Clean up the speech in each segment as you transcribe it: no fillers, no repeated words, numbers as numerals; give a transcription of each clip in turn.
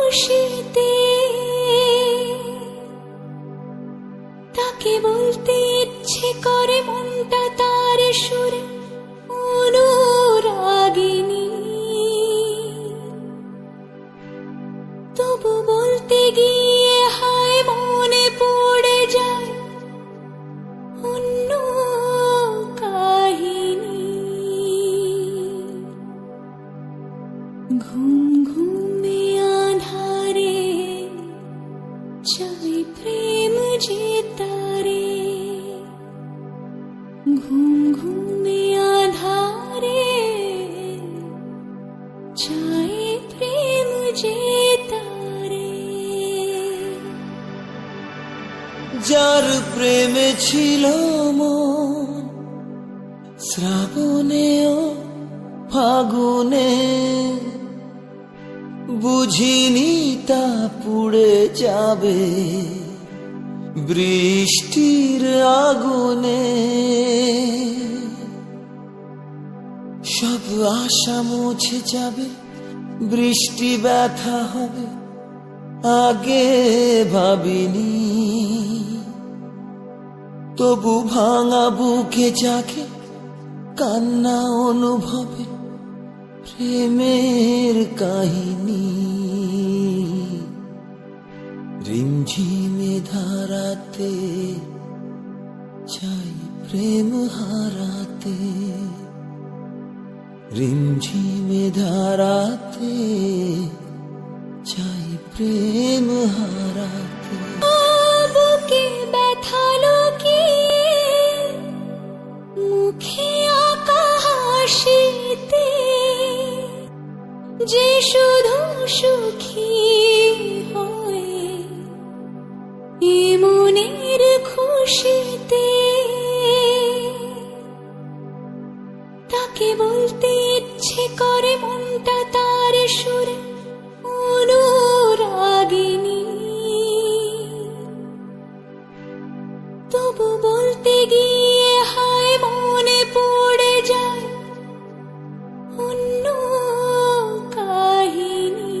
খুশিতে তাকে বলতে ইচ্ছে করে মনটা তার সুরে অনুরাগিনী, তবু বলতে গিয়ে হায় মনে পড়ে যায় অন্য কাহিনী। ঘুম ঘুমে আধারে চাই প্রেম যে তারে, ঘুম ঘুমে আধারে চাই প্রেম যে তারে। যার প্রেমে ছিল মন শ্রাবণে ও ফাগুনে, বুঝিনি তা পুড়ে যাবে বৃষ্টির আগুনে। সব আশা মুছে যাবে, বৃষ্টি ব্যথা হবে আগে ভাবিনি, তবু ভাঙা বুকে জাগে কান্না অনুভবে প্রেমের কাহিনী। রিমঝিমে ধারাতে চাই প্রেম হারাতে, রিমঝিমে ধারাতে চাই প্রেম হারাতে। বুকে ব্যথা লুকিয়ে মুখে আঁকা হাসিতে, যে শুধু সুখী হয়ে এ মনের খুশিতে তাকে বলতে ইচ্ছে করে মনটা তার সুরে অনুরাগিনী, তবু বলতে গিয়ে হায় মনে পড়ে যায় অন্য কাহিনী।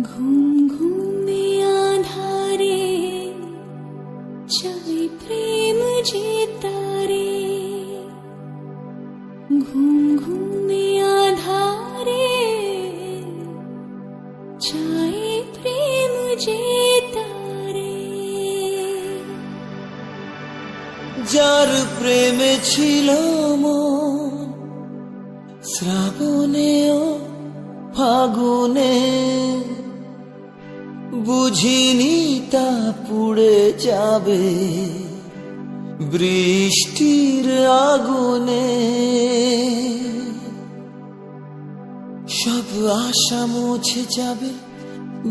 ঘুম ঘুমে আধারে চাই প্রেম যে তারে, ঘুম ঘুমে আধারে চাই প্রেম যে তারে। যার প্রেমে ছিল মন শ্রাবণে ও ফাগুনে, বুঝিনি তা পুড়ে যাবে বৃষ্টির আগুনে। সব আশা মুছে যাবে,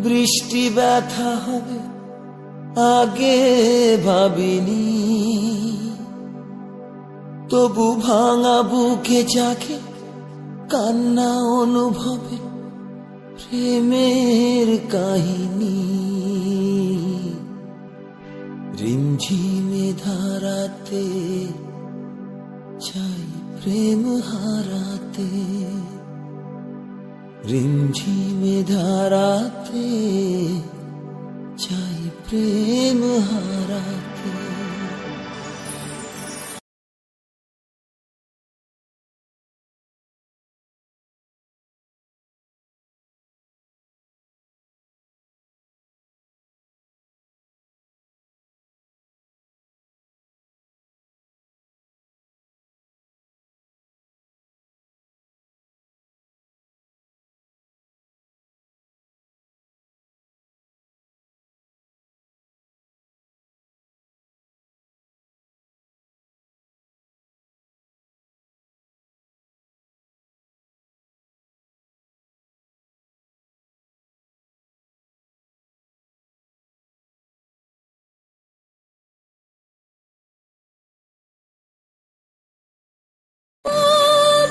বৃষ্টি ব্যথা হবে আগে ভাবিনি, তবু ভাঙা বুকে জাগে কান্না অনুভবে প্রেমের কাহিনী। রিমঝিমে ধারাতে চাই প্রেম হারাতে, রিমঝিমে ধারাতে চাই প্রেম হারাতে।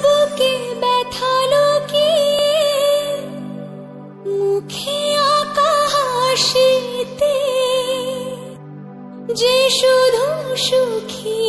বুকে ব্যথা লুকিয়ে মুখে আঁকা হাসিতে, যে শুধু সুখী